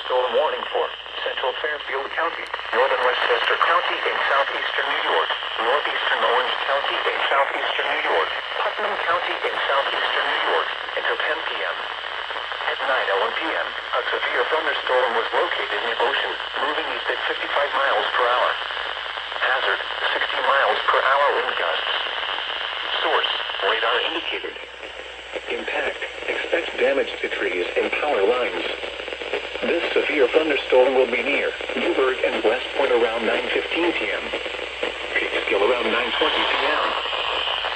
thunderstorm warning for central Fairfield County, northern Westchester County in southeastern New York, northeastern Orange County in southeastern New York, Putnam County in southeastern New York, until 10 p.m. At 9:01 p.m., a severe thunderstorm was located in Ocean, moving east at 55 miles per hour. Hazard, 60 miles per hour wind gusts. Source, radar indicated. Impact, expect damage to trees and power lines. This severe thunderstorm will be near Newburgh and West Point around 9:15 p.m. Peekskill around 9:20 p.m.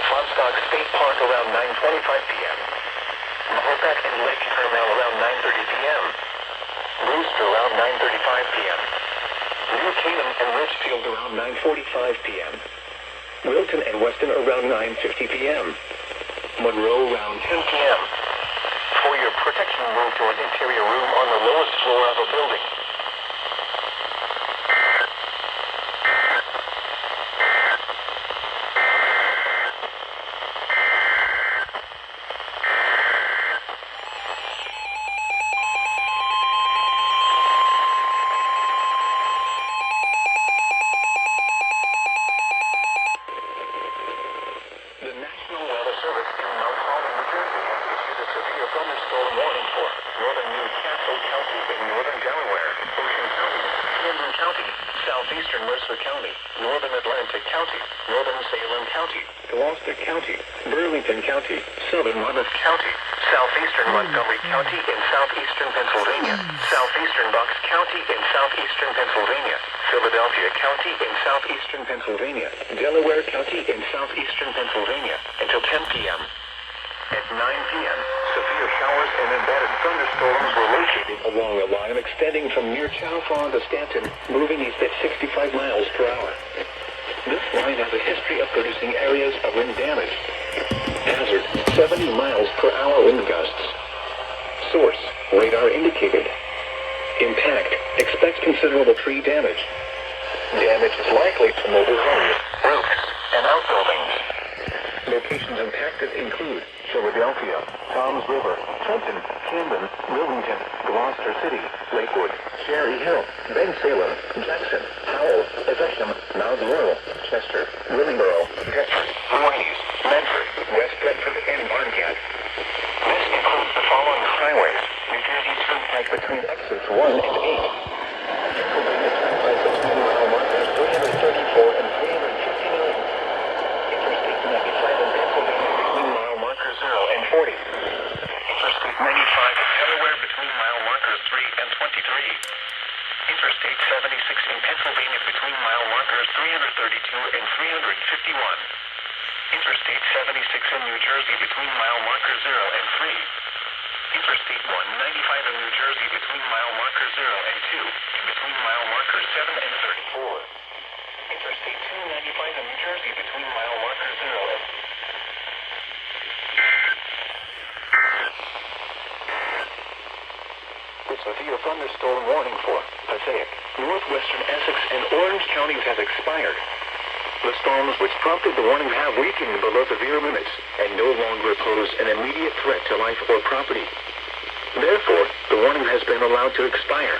Fosstock State Park around 9:25 p.m. Mahopac and Lake Carmel around 9:30 p.m. Brewster around 9:35 p.m. New Canaan and Ridgefield around 9:45 p.m. Wilton and Weston around 9:50 p.m. Monroe around 10 p.m. For your protection, move to an interior room on the lowest floor of a building. The National Weather Service in Mount Holly, New Jersey, has issued a severe thunderstorm warning for northern Newcastle County in northern Delaware, Ocean County, Camden County, southeastern Mercer County, northern Atlantic County, northern Salem County, Gloucester County, Burlington County, southern Monmouth County, southeastern Montgomery County in southeastern Pennsylvania, southeastern Bucks County in southeastern Pennsylvania, Philadelphia County in southeastern Pennsylvania, Delaware County in southeastern Pennsylvania, until 10 p.m. At 9 p.m., severe showers and embedded thunderstorms were located along a line extending from near Chowfont to Stanton, moving east at 65 miles per hour. This line has a history of producing areas of wind damage. Hazard, 70 miles per hour wind gusts. Source, radar indicated. Impact, expect considerable tree damage. Damage is likely to mobile homes, roofs, and outbuildings. Locations impacted include Philadelphia, Toms River, Trenton, Camden, Wilmington, Gloucester City, Lakewood, Cherry Hill, Bensalem, Jackson, Howell, Evesham, Mount Laurel, Chester, Willingboro, Deptford, Louise, Medford, West Bedford, and Barnegat. This includes the following highways: New Jersey Turnpike between exits 1 and 8. Pennsylvania Turnpike between mile markers 334 and 359. Interstate 95 in Pennsylvania between mile markers 0 and 40. Interstate 95 in Delaware between mile markers 3 and 23. Interstate 76 in Pennsylvania between mile markers 332 and 351. Interstate 76 in New Jersey between mile markers 0 and 3. Interstate 195 in New Jersey between mile markers 0 and 2, and between mile markers 7 and 34. Interstate 295 in New Jersey between mile markers 0 and... The severe thunderstorm warning for Passaic, northwestern Essex, and Orange counties has expired. The storms which prompted the warning have weakened below severe limits and no longer pose an immediate threat to life or property. Therefore, the warning has been allowed to expire.